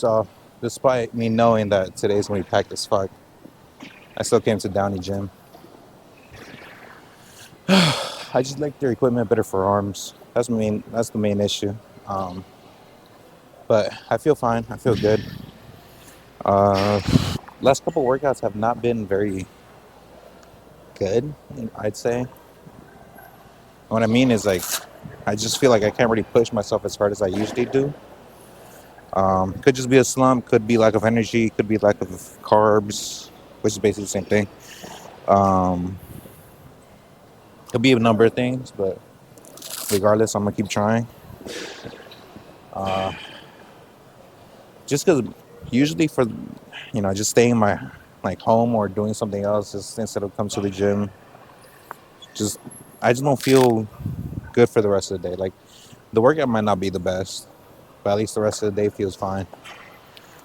So, despite me knowing that today's gonna be packed as fuck, I still came to Downey Gym. I just like their equipment better for arms. That's the main issue. Um, but I feel fine. I feel good. Uh, last couple workouts have not been very good. I'd say. What I mean is like, I just feel like I can't really push myself as hard as I usually do. Could just be a slump. Could be lack of energy. Could be lack of carbs, which is basically the same thing. Um, could be a number of things, but regardless, I'm gonna keep trying. Uh, just because usually for just staying in my like home or doing something else just instead of come to the gym, just I just don't feel good for the rest of the day. Like the workout might not be the best, but at least the rest of the day feels fine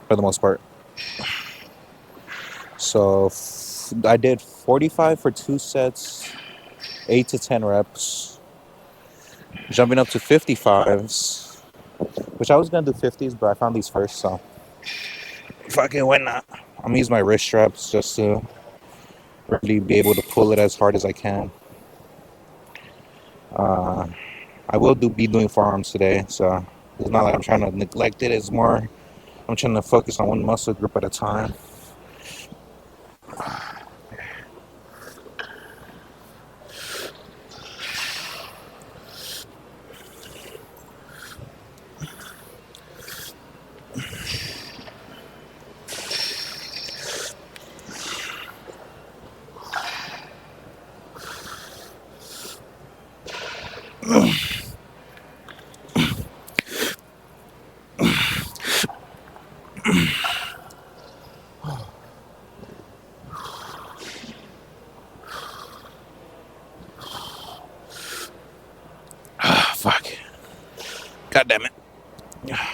for the most part. So I did 45 for 2 sets, 8 to 10 reps, jumping up to 55s, which I was gonna do 50s, but I found these first, so fucking why not? I'm gonna use my wrist straps just to really be able to pull it as hard as I can. Uh, I will be doing forearms today, so it's not like I'm trying to neglect it. It's more I'm trying to focus on one muscle group at a time. Fuck. God damn it. I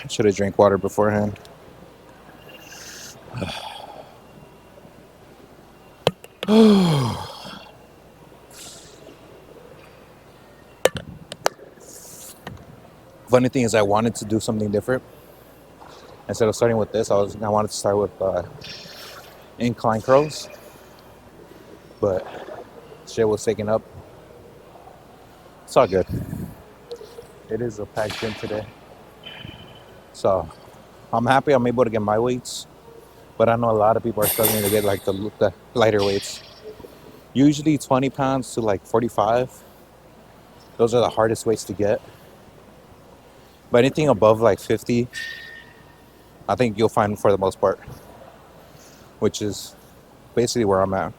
should have drank water beforehand. Funny thing is, I wanted to do something different. Instead of starting with this, I wanted to start with incline curls, but shit was taken up. It's all good. It is a packed gym today, so I'm happy I'm able to get my weights. But I know a lot of people are struggling to get like the lighter weights. Usually 20 pounds to like 45. Those are the hardest weights to get. But anything above like 50, I think you'll find for the most part, which is basically where I'm at.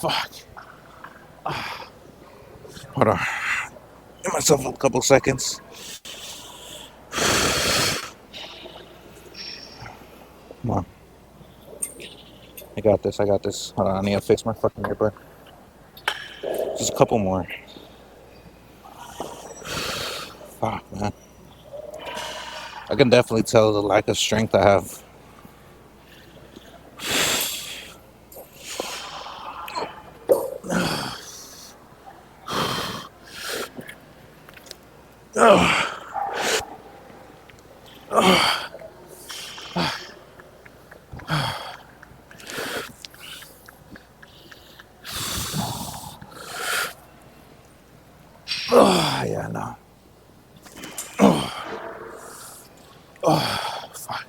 Fuck. Hold on. Give myself a couple seconds. Come on. I got this. I got this. Hold on. I need to fix my fucking earbud. Just a couple more. Fuck, man. I can definitely tell the lack of strength I have. Yeah, no. Fuck.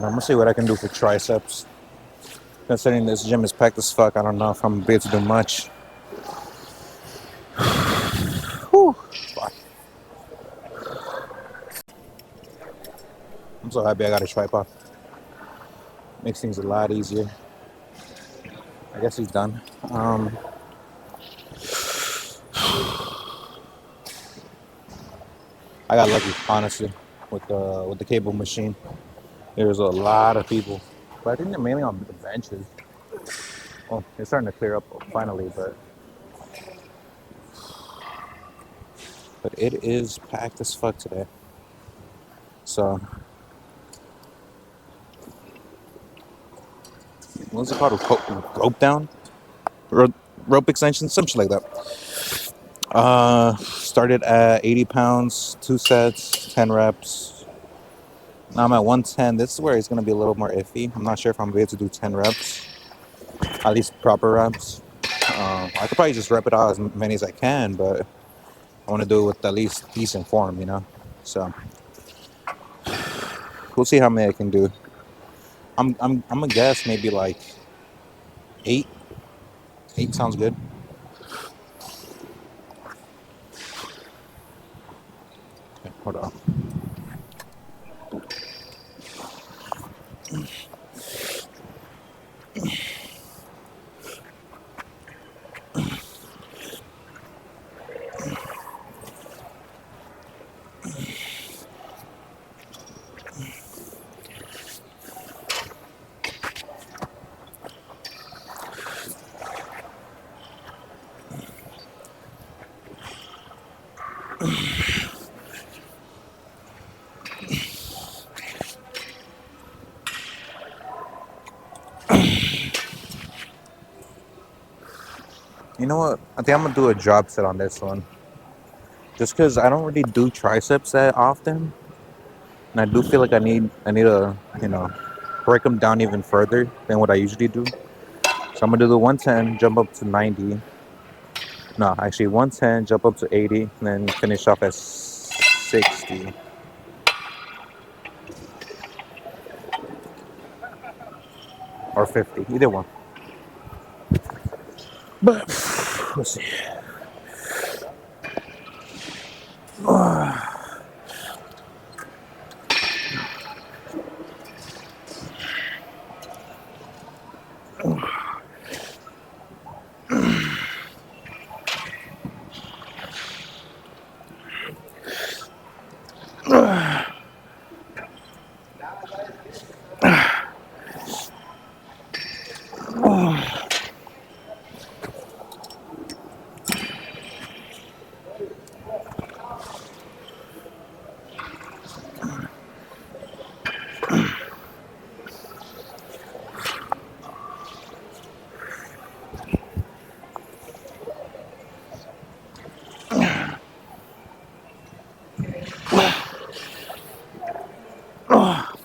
I'm gonna see what I can do for triceps. Considering this gym is packed as fuck, I don't know if I'm gonna be able to do much. Whew. Fuck. I'm so happy I got a tripod. Makes things a lot easier. I guess he's done. I got lucky, honestly, with the cable machine. There's a lot of people, but I think they're mainly on the benches. Well, it's starting to clear up finally, but it is packed as fuck today. So, what's it called? Rope down? Rope extension? Some shit like that. Started at 80 pounds, 2 sets, 10 reps. Now I'm at 110. This is where it's going to be a little more iffy. I'm not sure if I'm able to do 10 reps, at least proper reps. I could probably just rep it out as many as I can, but I want to do it with at least decent form, you know? So, we'll see how many I can do. I'm gonna guess maybe like 8. 8 sounds good. Okay, hold on. You know what? I think I'm gonna do a drop set on this one. Just because I don't really do triceps that often, and I do feel like I need to break them down even further than what I usually do. So I'm gonna do the 110, jump up to 90. No, actually 110, jump up to 80, and then finish off at 60 or 50, either one. But let's see.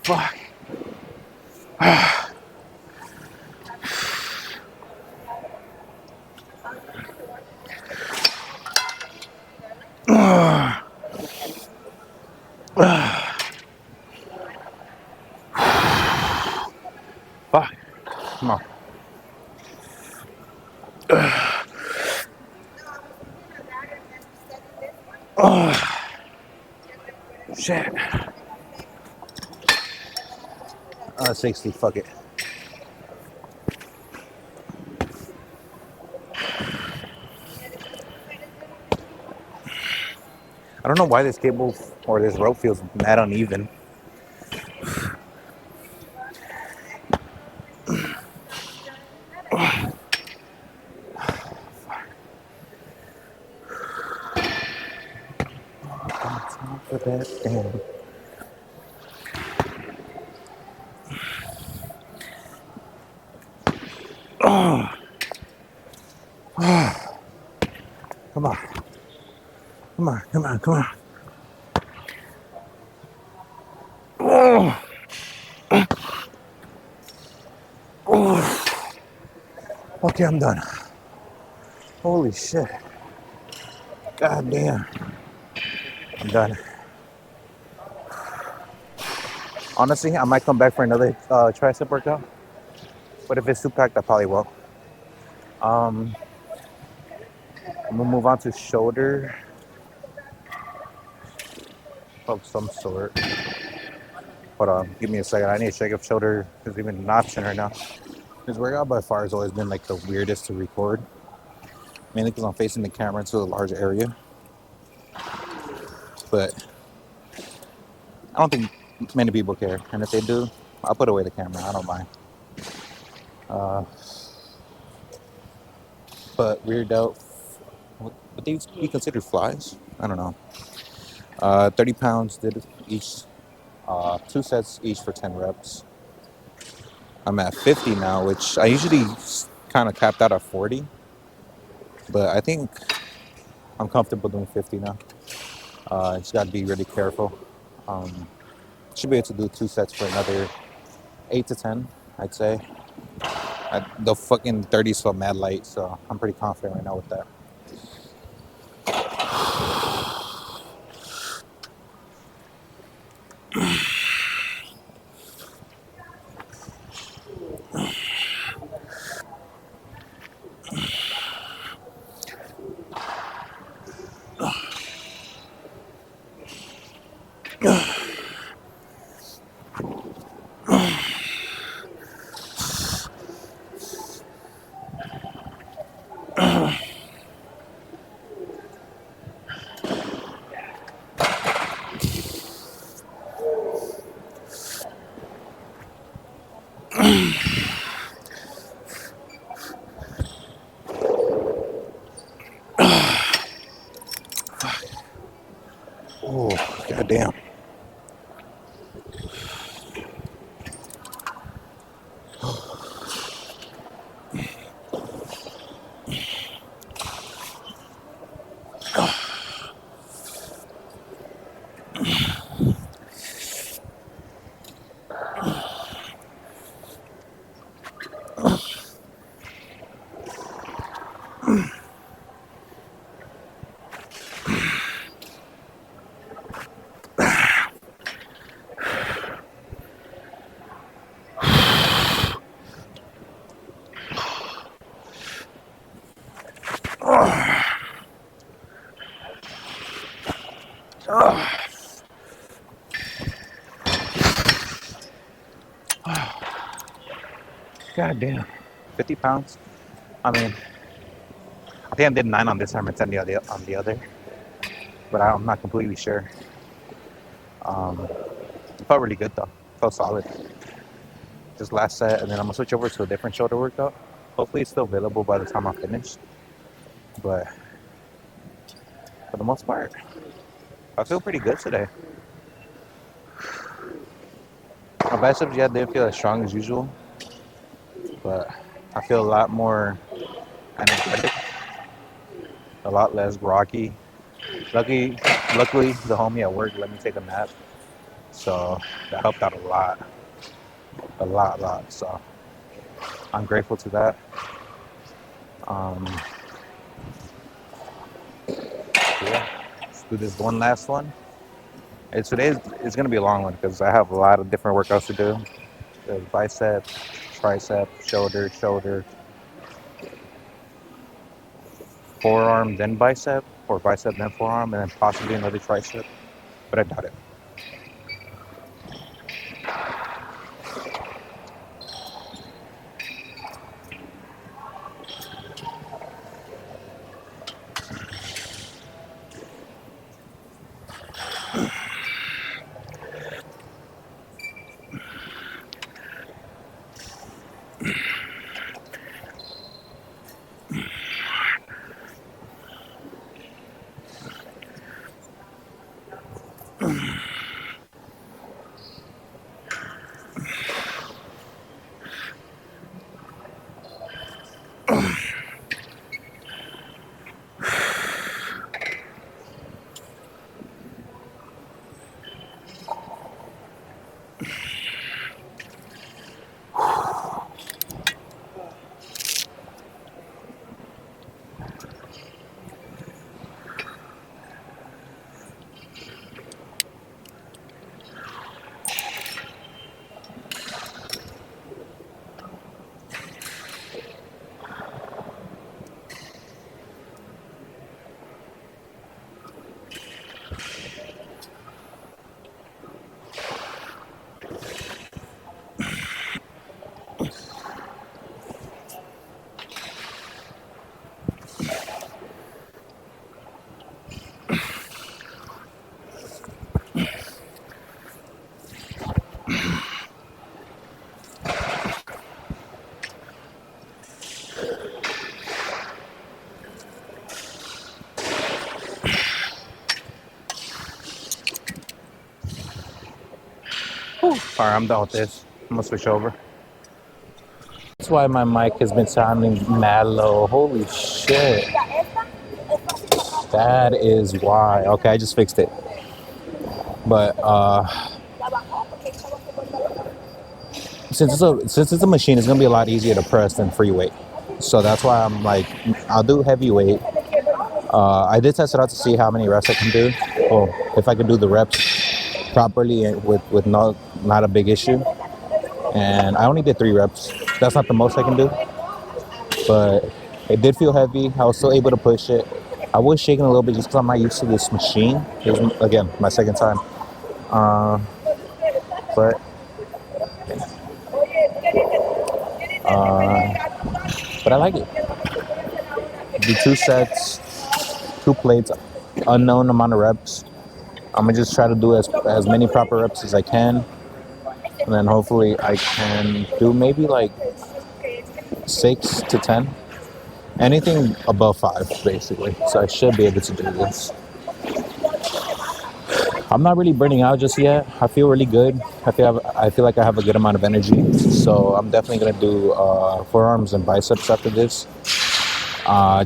Fuck. Fuck. Come on. Shit. 60. Fuck it. I don't know why this cable or this rope feels mad uneven. For that damn. Come on. Come on, come on, come on. Oh. Oh. Okay, I'm done. Holy shit. God damn. I'm done. Honestly, I might come back for another tricep workout, but if it's too packed, I probably won't. Um, I'm gonna move on to shoulder of some sort. Hold on, give me a second. I need to check if shoulder is even an option right now. This workout by far has always been like the weirdest to record, mainly because I'm facing the camera into a large area. But I don't think many people care, and if they do, I'll put away the camera. I don't mind. Uh, but weird out. Would these be considered flies? I don't know. 30 pounds did each, two sets each for 10 reps. I'm at 50 now, which I usually kind of capped out at 40, but I think I'm comfortable doing 50 now. Just got to be really careful. Um, should be able to do two sets for another 8 to 10, I'd say. The fucking 30s felt mad light, so I'm pretty confident right now with that. Oh, goddamn. Goddamn. 50 pounds? I mean, I think I did 9 on this arm and 10 on the other, but I'm not completely sure. It felt really good though. It felt solid. This last set, and then I'm gonna switch over to a different shoulder workout. Hopefully, it's still available by the time I finish. But for the most part, I feel pretty good today. My biceps, yeah, didn't feel as strong as usual, but I feel a lot more energetic, a lot less groggy. Lucky, luckily, the homie at work let me take a nap, so that helped out a lot. So I'm grateful to that. Um, yeah, let's do this one last one. Today is going to be a long one because I have a lot of different workouts to do. There's bicep, tricep, shoulder, forearm, then bicep, or bicep, then forearm, and then possibly another tricep, but I doubt it. Alright, I'm done with this. I'm gonna switch over. That's why my mic has been sounding mad low. Holy shit. That is why. Okay, I just fixed it. But since it's a machine, it's gonna be a lot easier to press than free weight. So that's why I'm like, I'll do heavy weight. I did test it out to see how many reps I can do. Well, if I can do the reps properly and with not a big issue. And I only did 3 reps. That's not the most I can do, but it did feel heavy. I was still able to push it. I was shaking a little bit just because I'm not used to this machine. It was, again, my second time. But I like it. Do 2 sets, 2 plates, unknown amount of reps. I'm gonna just try to do as many proper reps as I can, and then hopefully I can do maybe like 6 to 10. Anything above 5, basically. So I should be able to do this. I'm not really burning out just yet. I feel really good. I feel like I have a good amount of energy. So I'm definitely gonna do forearms and biceps after this.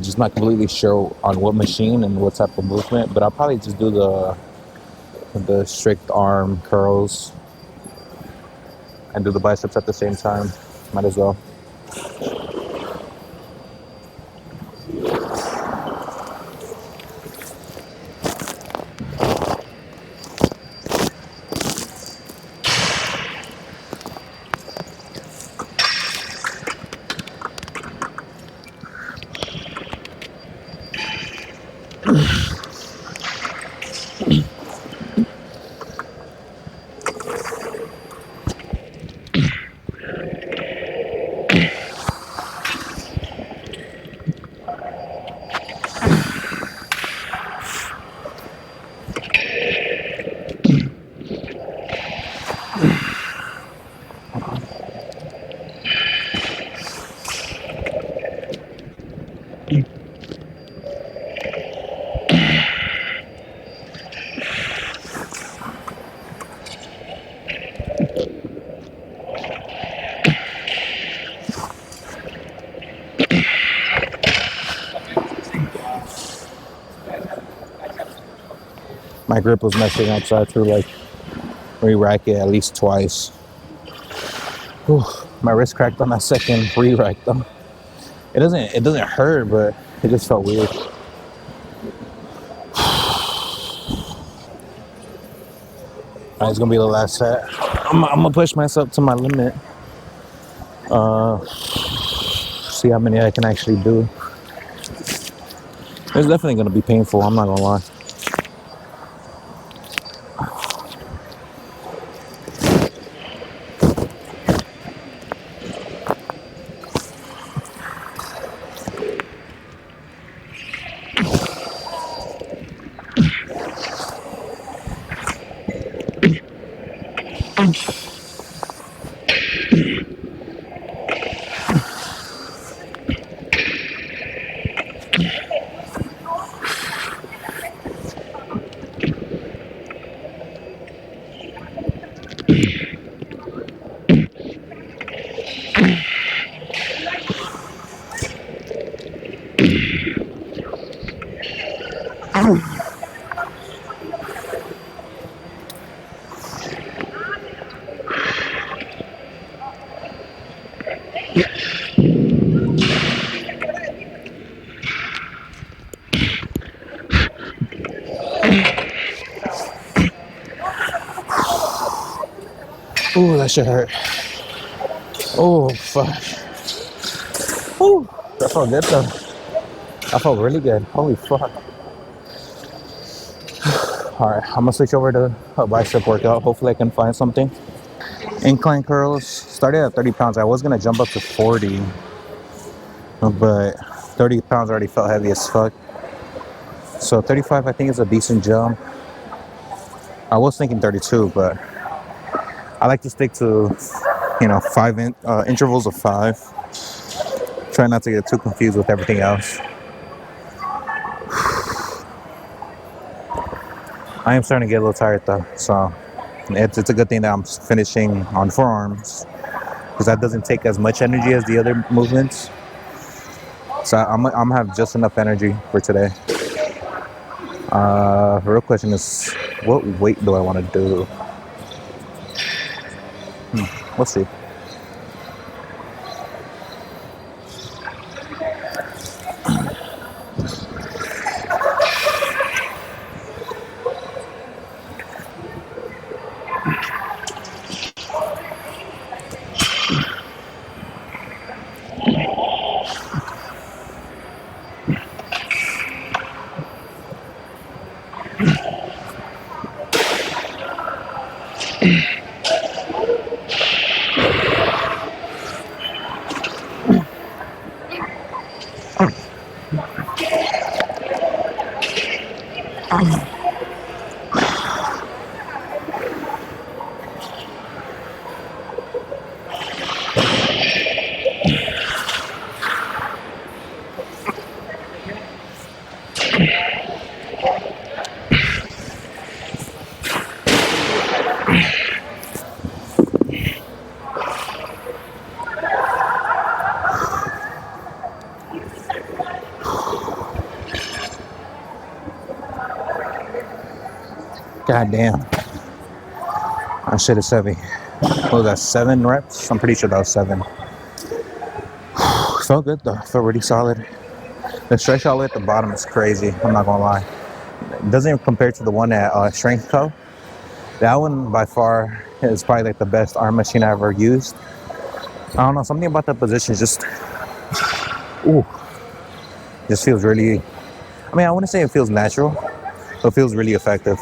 Just not completely sure on what machine and what type of movement, but I'll probably just do the strict arm curls and do the biceps at the same time. Might as well. My grip was messing up, so I had to like re-rack it at least twice. Whew, my wrist cracked on that second re-rack though. It doesn't hurt, but it just felt weird. Alright, it's gonna be the last set. I'm gonna push myself to my limit. See how many I can actually do. It's definitely gonna be painful, I'm not gonna lie. Ooh, that shit hurt. Oh, fuck. Ooh, that felt good though. That felt really good. Holy fuck. Alright, I'm gonna switch over to a bicep workout. Hopefully I can find something. Incline curls. Started at 30 pounds. I was gonna jump up to 40, but 30 pounds already felt heavy as fuck. So 35 I think is a decent jump. I was thinking 32, but I like to stick to, 5 intervals of 5. Try not to get too confused with everything else. I am starting to get a little tired though, so It's a good thing that I'm finishing on forearms because that doesn't take as much energy as the other movements. So I'm gonna have just enough energy for today. The real question is, what weight do I want to do? Let's see. God damn. That shit is heavy. What was that, 7 reps? I'm pretty sure that was 7. Felt good though. Felt really solid. The stretch all the way at the bottom is crazy. I'm not gonna lie. It doesn't even compare to the one at Strength Co. That one by far is probably like the best arm machine I ever used. I don't know, something about that position is just, ooh, just feels really, I mean, I wouldn't say it feels natural, but it feels really effective.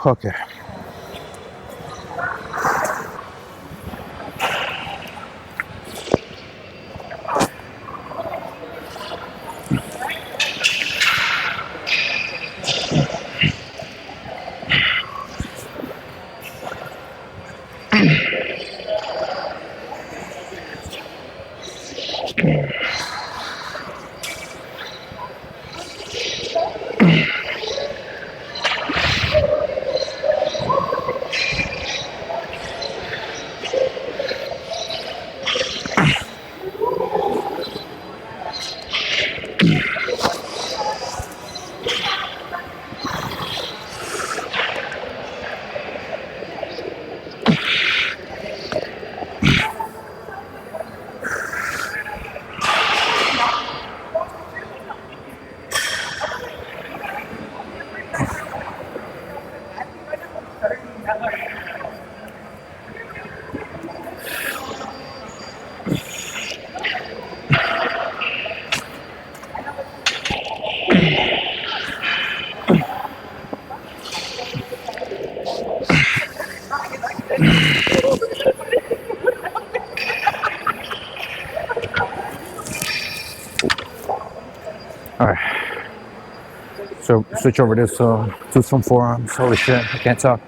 Okay. All right. So switch over this to some forearms. Holy shit, I can't talk.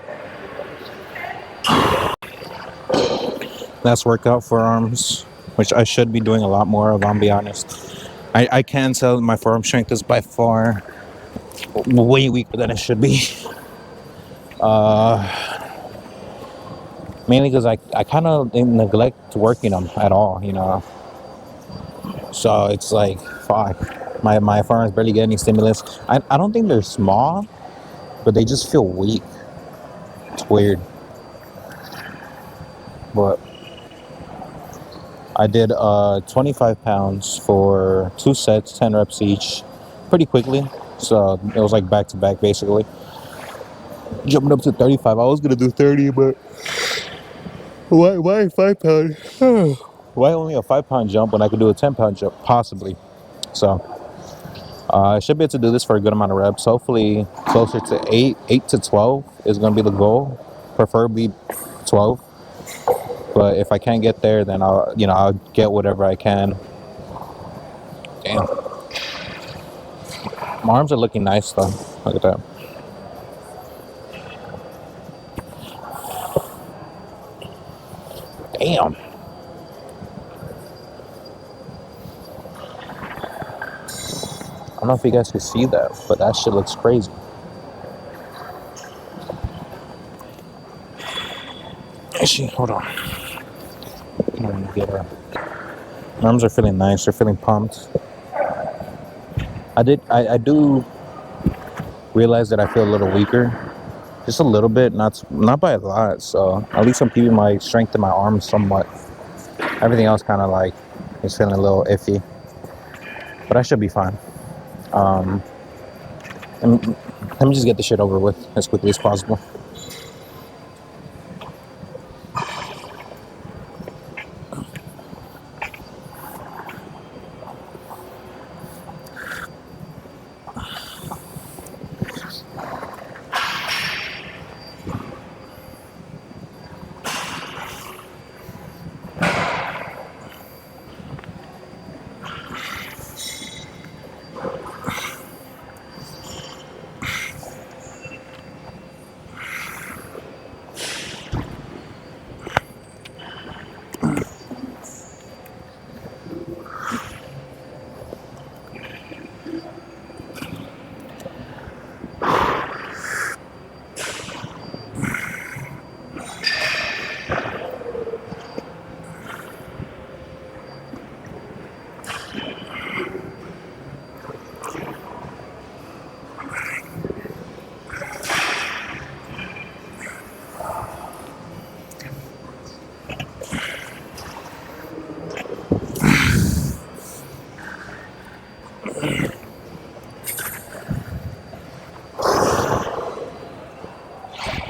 Last workout, forearms, which I should be doing a lot more of, I'll be honest. I can tell my forearm strength is by far way weaker than it should be. Mainly because I kind of neglect working them at all, you know. So it's like, fuck. My forearms barely get any stimulus. I don't think they're small, but they just feel weak. It's weird. But I did 25 pounds for 2 sets, 10 reps each, pretty quickly. So it was like back to back basically. Jumping up to 35. I was gonna do 30, but why 5 pound? Why only a 5 pound jump when I could do a 10 pound jump possibly? So I should be able to do this for a good amount of reps. Hopefully closer to 8 to 12 is gonna be the goal, preferably 12. But if I can't get there, then I'll get whatever I can. Damn. My arms are looking nice though. Look at that. Damn. I don't know if you guys can see that, but that shit looks crazy. Actually, hold on. I'm gonna get her. My arms are feeling nice. They're feeling pumped. I do realize that I feel a little weaker, just a little bit, not by a lot. So at least I'm keeping my strength in my arms somewhat. Everything else kind of like is feeling a little iffy, but I should be fine. And let me just get this shit over with as quickly as possible.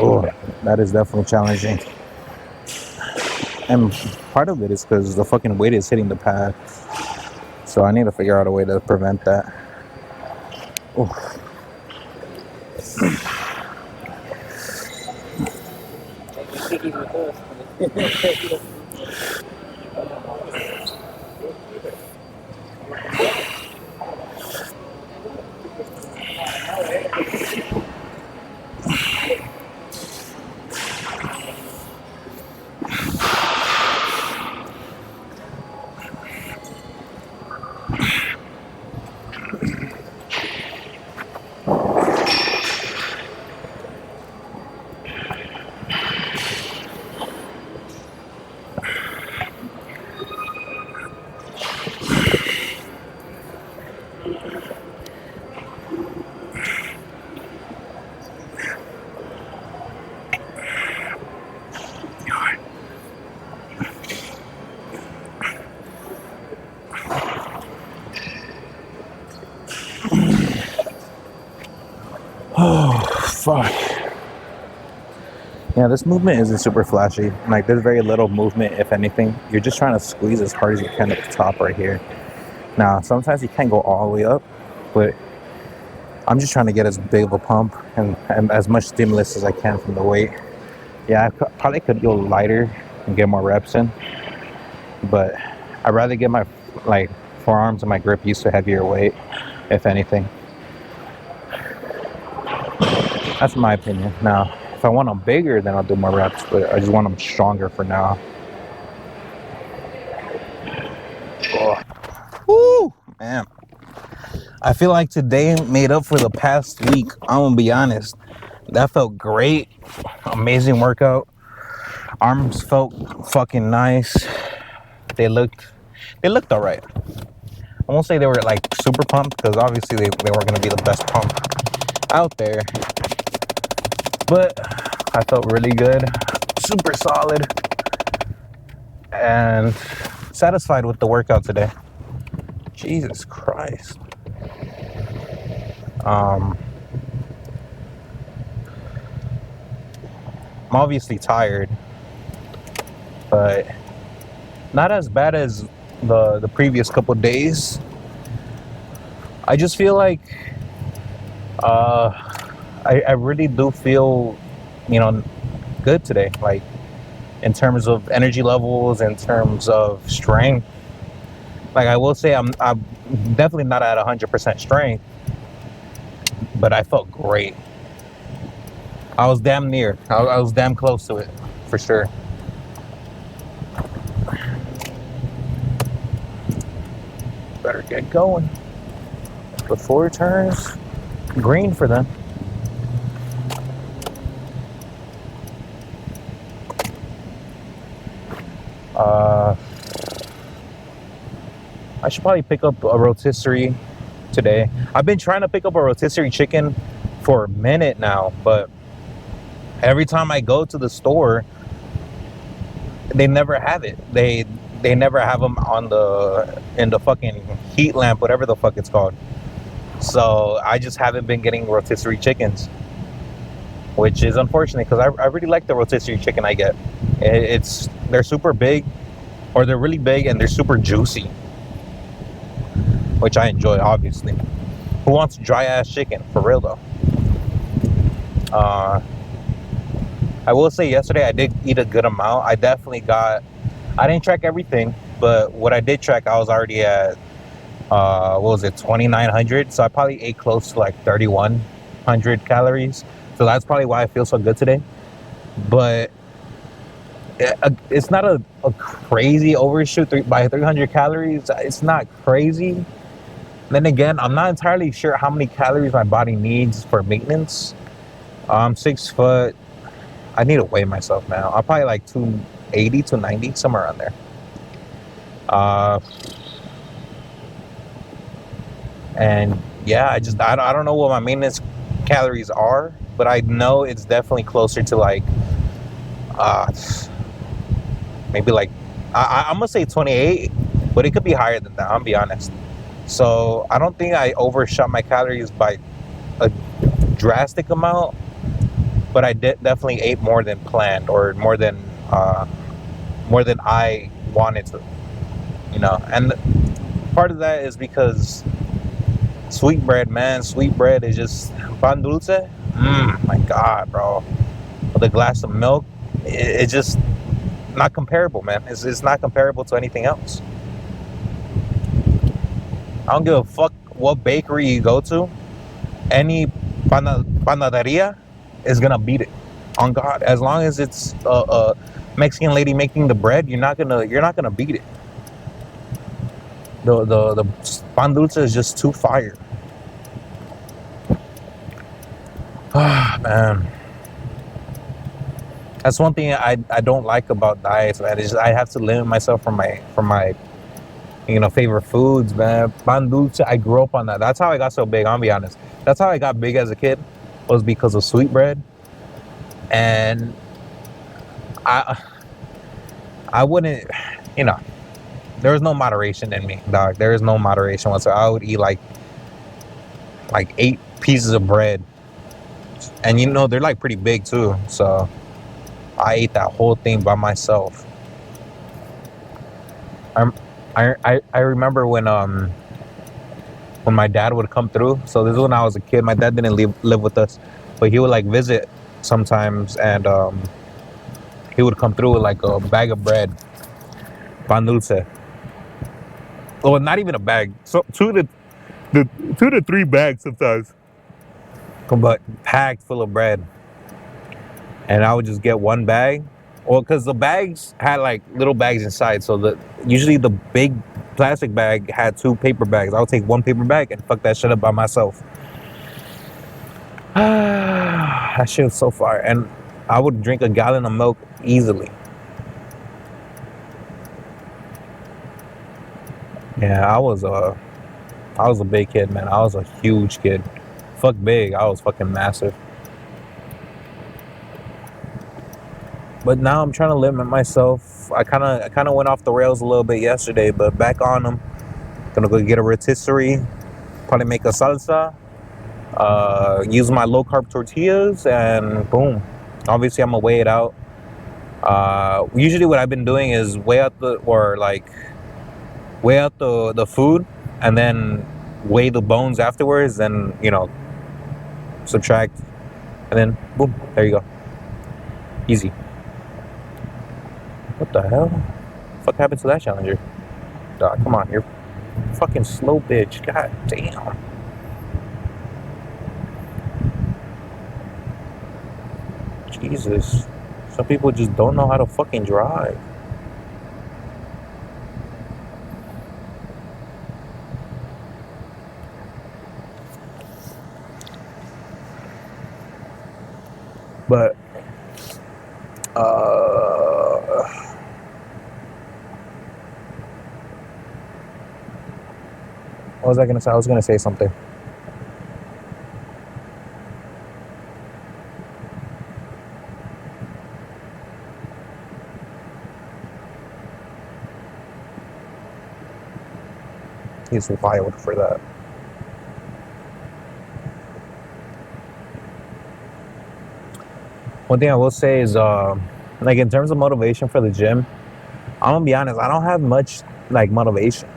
Oh, that is definitely challenging. And part of it is because the fucking weight is hitting the pad. So I need to figure out a way to prevent that. Oh. Oh, fuck. Yeah, this movement isn't super flashy. Like, there's very little movement, if anything. You're just trying to squeeze as hard as you can at the top right here. Now, sometimes you can't go all the way up, but I'm just trying to get as big of a pump and as much stimulus as I can from the weight. Yeah, I probably could go lighter and get more reps in, but I'd rather get my forearms and my grip used to heavier weight, if anything. That's my opinion. Now, if I want them bigger, then I'll do more reps, but I just want them stronger for now. Oh. Woo, man. I feel like today made up for the past week. I'm gonna be honest. That felt great. Amazing workout. Arms felt fucking nice. They looked all right. I won't say they were like super pumped, because obviously they weren't gonna be the best pump out there. But I felt really good, super solid, and satisfied with the workout today. Jesus Christ. I'm obviously tired, but not as bad as the previous couple days. I just feel like I really do feel, good today. Like, in terms of energy levels, in terms of strength. Like, I will say I'm definitely not at 100% strength, but I felt great. I was damn near. I was damn close to it, for sure. Better get going before it turns green for them. Uh, I should probably pick up a rotisserie today. I've been trying to pick up a rotisserie chicken for a minute now, but every time I go to the store, they never have it. They never have them on in the fucking heat lamp, whatever the fuck it's called. So I just haven't been getting rotisserie chickens, which is unfortunate because I really like the rotisserie chicken I get. They're super big, or they're really big and they're super juicy, which I enjoy, obviously. Who wants dry ass chicken? For real though. I will say yesterday I did eat a good amount. I didn't track everything, but what I did track, I was already at, what was it, 2,900. So I probably ate close to like 3,100 calories. So that's probably why I feel so good today. But it's not a crazy overshoot by 300 calories. It's not crazy. Then again, I'm not entirely sure how many calories my body needs for maintenance. I'm 6 foot. I need to weigh myself now. I'm probably like 280, 290, somewhere around there. And yeah, I don't know what my maintenance calories are, but I know it's definitely closer to like, maybe like, I'm gonna say 28, but it could be higher than that, I'll be honest. So I don't think I overshot my calories by a drastic amount, but I definitely ate more than planned, or more than I wanted to, And part of that is because sweet bread is just pan dulce. My God, bro, with a glass of milk, it's just not comparable, man. It's not comparable to anything else. I don't give a fuck what bakery you go to. Any panaderia is gonna beat it. On God, as long as it's a Mexican lady making the bread, you're not gonna beat it. The pan dulce is just too fire. Man, that's one thing I don't like about diets, man. Is I have to limit myself from my favorite foods, man. Pan dulce, I grew up on that. That's how I got so big. I'll be honest. That's how I got big as a kid, was because of sweetbread. And I wouldn't, there was no moderation in me, dog. There is no moderation whatsoever. I would eat like 8 pieces of bread, and they're like pretty big too. So I ate that whole thing by myself. I remember when my dad would come through. So this is when I was a kid. My dad didn't live with us, but he would like visit sometimes, and he would come through with like a bag of bread, pan dulce. Well, not even a bag. So 2 to 3 bags sometimes, but packed full of bread. And I would just get one bag. Well, because the bags had like little bags inside, so usually the big plastic bag had 2 paper bags. I would take 1 paper bag and fuck that shit up by myself. That shit was so fire. And I would drink a gallon of milk easily. Yeah, I was a big kid, man. I was a huge kid. Fuck big, I was fucking massive. But now I'm trying to limit myself. I kind of went off the rails a little bit yesterday, but back on them. Gonna go get a rotisserie, probably make a salsa, use my low carb tortillas, and boom. Obviously, I'm gonna weigh it out. Usually, what I've been doing is weigh out the food, and then weigh the bones afterwards, and subtract, and then boom, there you go. Easy. What the hell? What happened to that challenger? Dog, come on, you're fucking slow, bitch. God damn. Jesus. Some people just don't know how to fucking drive. But What was I gonna say? I was gonna say something. He's wild for that. One thing I will say is, like in terms of motivation for the gym, I'm gonna be honest. I don't have much like motivation,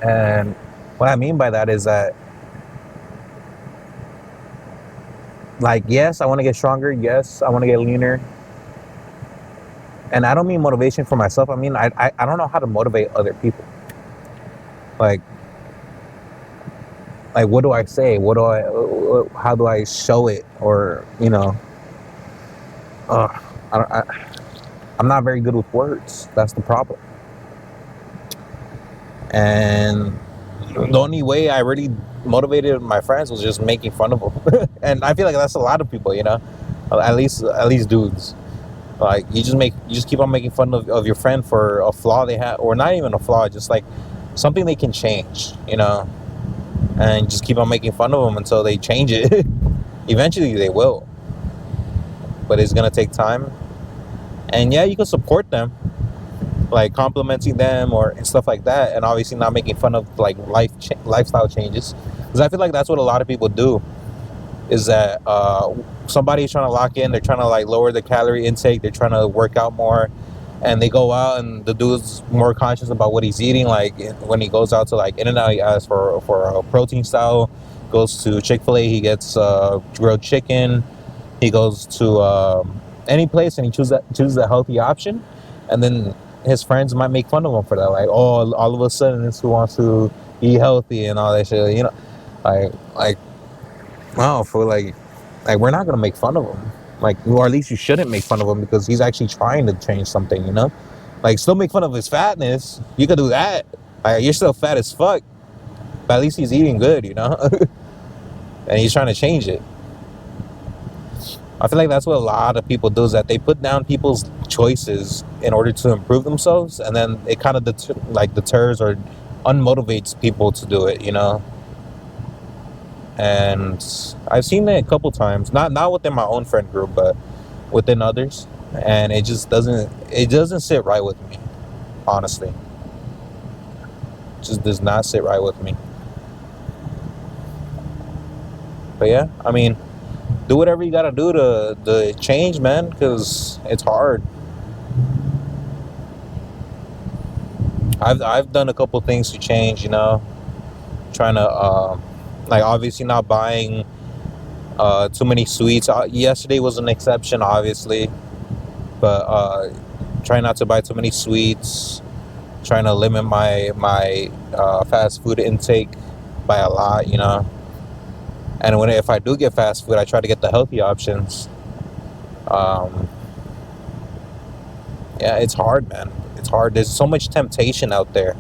and what I mean by that is that, like, yes, I want to get stronger. Yes, I want to get leaner, and I don't mean motivation for myself. I mean, I don't know how to motivate other people. Like, what do I say? What do I? How do I show it? Or uh, I'm not very good with words. That's the problem. And the only way I really motivated my friends was just making fun of them. And I feel like that's a lot of people, at least dudes. Like you just keep on making fun of your friend for a flaw they have, or not even a flaw, just like something they can change, and just keep on making fun of them until they change it. Eventually they will, but it's gonna take time. And yeah, you can support them, like complimenting them or and stuff like that, and obviously not making fun of like lifestyle changes, because I feel like that's what a lot of people do. Is that somebody's trying to lock in, they're trying to like lower the calorie intake, they're trying to work out more, and they go out and the dude's more conscious about what he's eating. Like when he goes out to like In-N-Out, he asks for a protein style. Goes to Chick-fil-A, he gets grilled chicken. He goes to any place and he chooses a healthy option, and then his friends might make fun of him for that. Like, oh, all of a sudden this who wants to eat healthy and all that shit. Like wow, for like we're not gonna make fun of him. Like, or at least you shouldn't make fun of him because he's actually trying to change something. Like still make fun of his fatness. You could do that. Like, you're still fat as fuck, but at least he's eating good. And he's trying to change it. I feel like that's what a lot of people do, is that they put down people's choices in order to improve themselves, and then it kind of deters or unmotivates people to do it. And I've seen it a couple times, not within my own friend group, but within others, and it doesn't sit right with me, honestly. It just does not sit right with me. But yeah, I mean, do whatever you gotta do to change, man, because it's hard. I've done a couple things to change, trying to like obviously not buying too many sweets. Yesterday was an exception, obviously, but trying not to buy too many sweets. Trying to limit my fast food intake by a lot. And if I do get fast food, I try to get the healthy options. Um, yeah, it's hard, man. It's hard. There's so much temptation out there.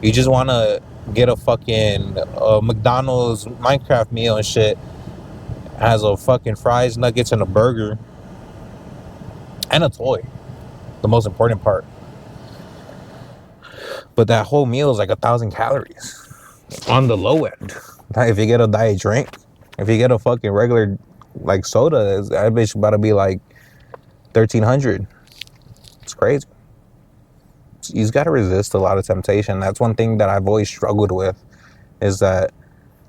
You just want to get a fucking McDonald's Minecraft meal and shit. Has a fucking fries, nuggets, and a burger and a toy. The most important part. But that whole meal is like 1,000 calories on the low end. If you get a diet drink, if you get a fucking regular like soda, that bitch about to be like 1,300. It's crazy. You just got to resist a lot of temptation. That's one thing that I've always struggled with, is that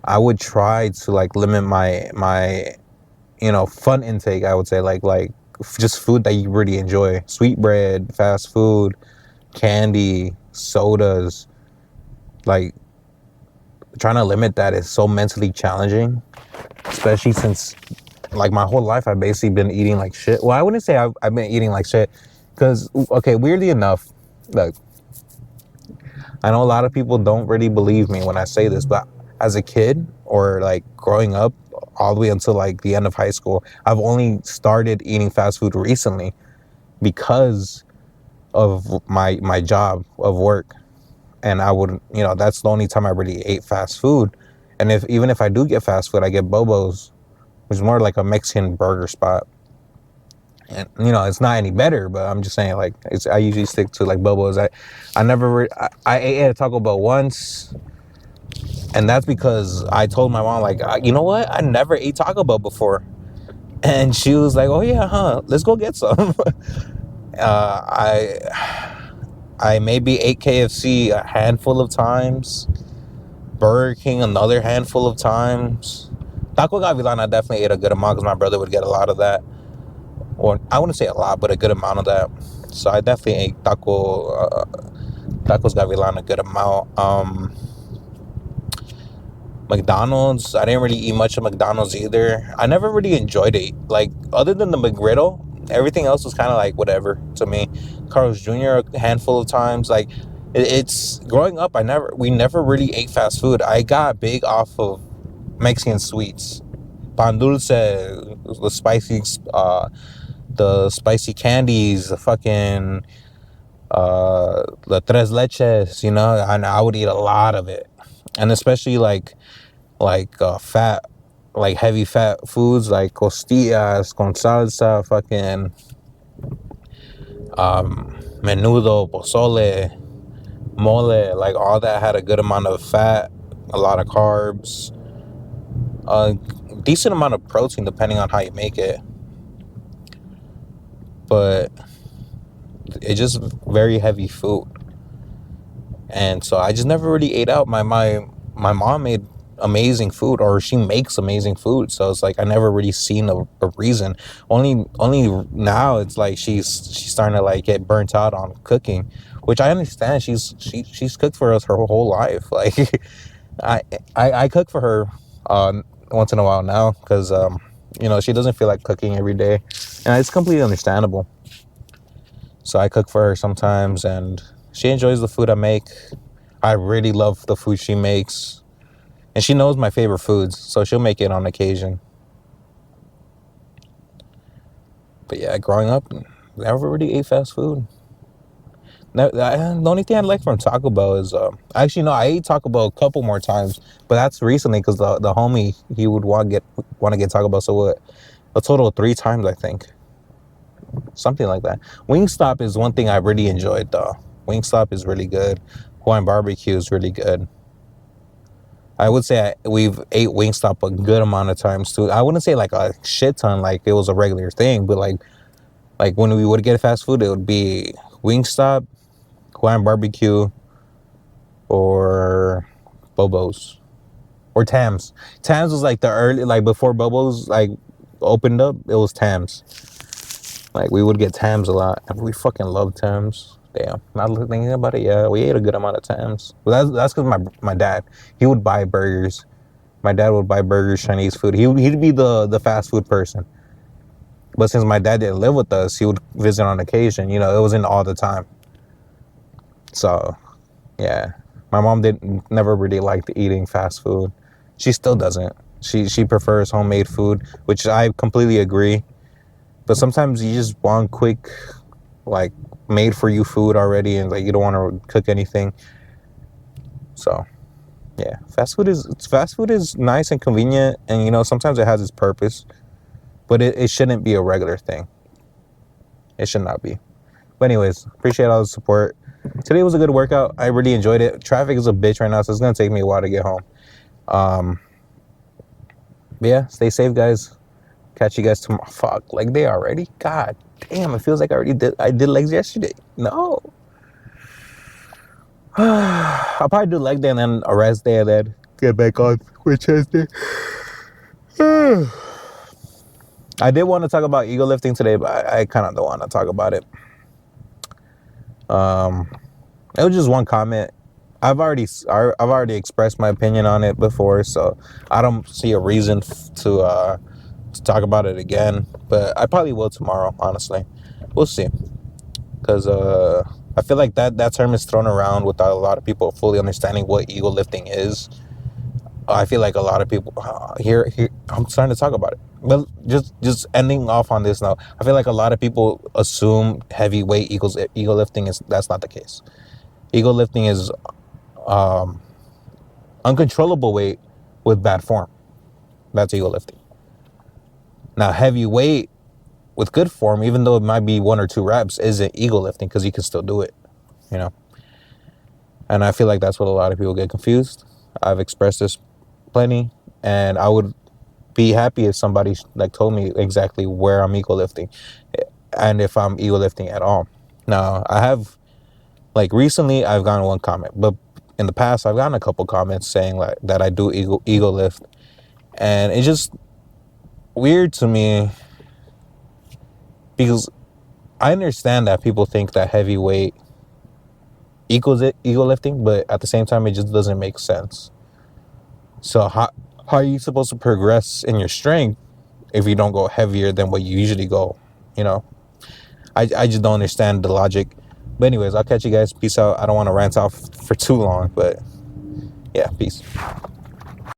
I would try to like limit my fun intake. I would say like just food that you really enjoy: sweet bread, fast food, candy, sodas. Like, trying to limit that is so mentally challenging, especially since like my whole life I've basically been eating like shit. Well, I wouldn't say I've been eating like shit, because okay, weirdly enough, like, I know a lot of people don't really believe me when I say this, but as a kid, or like growing up all the way until like the end of high school, I've only started eating fast food recently because of my job of work. And I would, that's the only time I really ate fast food. And even if I do get fast food, I get Bobo's, which is more like a Mexican burger spot. And it's not any better, but I'm just saying, like, I usually stick to like Bobo's. I never I ate at Taco Bell once. And that's because I told my mom, like, you know what? I never ate Taco Bell before. And she was like, oh, yeah, huh? Let's go get some. I maybe ate KFC a handful of times. Burger King another handful of times. Taco Gavilan I definitely ate a good amount because my brother would get a lot of that. Or I wouldn't say a lot, but a good amount of that. So I definitely ate Tacos Gavilan a good amount. McDonald's, I didn't really eat much of McDonald's either. I never really enjoyed it. Like, other than the McGriddle, everything else was kind of like whatever to me. Carl's Jr. a handful of times. Like, it's growing up, we never really ate fast food. I got big off of Mexican sweets. Pan dulce, the spicy candies, the fucking the tres leches, you know, and I would eat a lot of it. And especially like fat, like heavy fat foods like costillas con salsa, fucking menudo, pozole, mole, like all that had a good amount of fat, a lot of carbs, a decent amount of protein depending on how you make it. But it's just very heavy food. And so I just never really ate out. My mom made amazing food, or she makes amazing food. So it's like I never really seen a reason. Only now it's like she's starting to like get burnt out on cooking, which I understand. She's cooked for us her whole life. Like I cook for her once in a while now because you know, she doesn't feel like cooking every day, and it's completely understandable. So I cook for her sometimes, and she enjoys the food I make. I really love the food she makes. And she knows my favorite foods, so she'll make it on occasion. But yeah, growing up, never really ate fast food. The only thing I like from Taco Bell is... actually, no, I ate Taco Bell a couple more times. But that's recently because the homie, he would want to get Taco Bell. So what? A total of 3 times, I think. Something like that. Wingstop is one thing I really enjoyed, though. Wingstop is really good. Hawaiian barbecue is really good. I would say we've ate Wingstop a good amount of times too. I wouldn't say like a shit ton, like it was a regular thing, but like when we would get fast food, it would be Wingstop, Hawaiian barbecue, or Bobo's, or Tams. Tams was like the early, like before Bobo's like opened up, it was Tams. Like we would get Tams a lot, and we fucking love Tams. Damn, not thinking about it, yeah, we ate a good amount of times. But that's because my dad, he would buy burgers. My dad would buy burgers, Chinese food. He'd be the fast food person. But since my dad didn't live with us, he would visit on occasion. You know, it wasn't all the time. So, yeah, my mom never really liked eating fast food. She still doesn't. She prefers homemade food, which I completely agree. But sometimes you just want quick, like, made for you food already, and like you don't want to cook anything. So yeah, fast food is nice and convenient, and you know, sometimes it has its purpose, but it shouldn't be a regular thing. It should not be. But anyways, appreciate all the support. Today was a good workout. I really enjoyed it. Traffic is a bitch right now, so it's gonna take me a while to get home. But yeah, stay safe, guys. Catch you guys tomorrow. Fuck, leg day already? God damn, it feels like I did legs yesterday. No. I'll probably do leg day and then a rest day and then get back on with chest day. I did want to talk about ego lifting today, but I kind of don't want to talk about it. It was just one comment. I've already expressed my opinion on it before, so I don't see a reason to talk about it again. But I probably will tomorrow, honestly. We'll see. Because I feel like that term is thrown around without a lot of people fully understanding what ego lifting is. I feel like a lot of people here I'm starting to talk about it. But just ending off on this note, I feel like a lot of people assume heavyweight equals ego lifting. That's not the case. Ego lifting is uncontrollable weight with bad form. That's ego lifting. Now, heavyweight with good form, even though it might be 1 or 2 reps, isn't ego lifting because you can still do it, you know. And I feel like that's what a lot of people get confused. I've expressed this plenty, and I would be happy if somebody like told me exactly where I'm ego lifting, and if I'm ego lifting at all. Now, I have, like, recently I've gotten one comment, but in the past I've gotten a couple comments saying like that I do ego lift, and it's just weird to me because I understand that people think that heavyweight equals it ego lifting, but at the same time it just doesn't make sense. So how are you supposed to progress in your strength if you don't go heavier than what you usually go? You know, I just don't understand the logic. But anyways, I'll catch you guys. Peace out. I don't want to rant off for too long, but yeah, peace.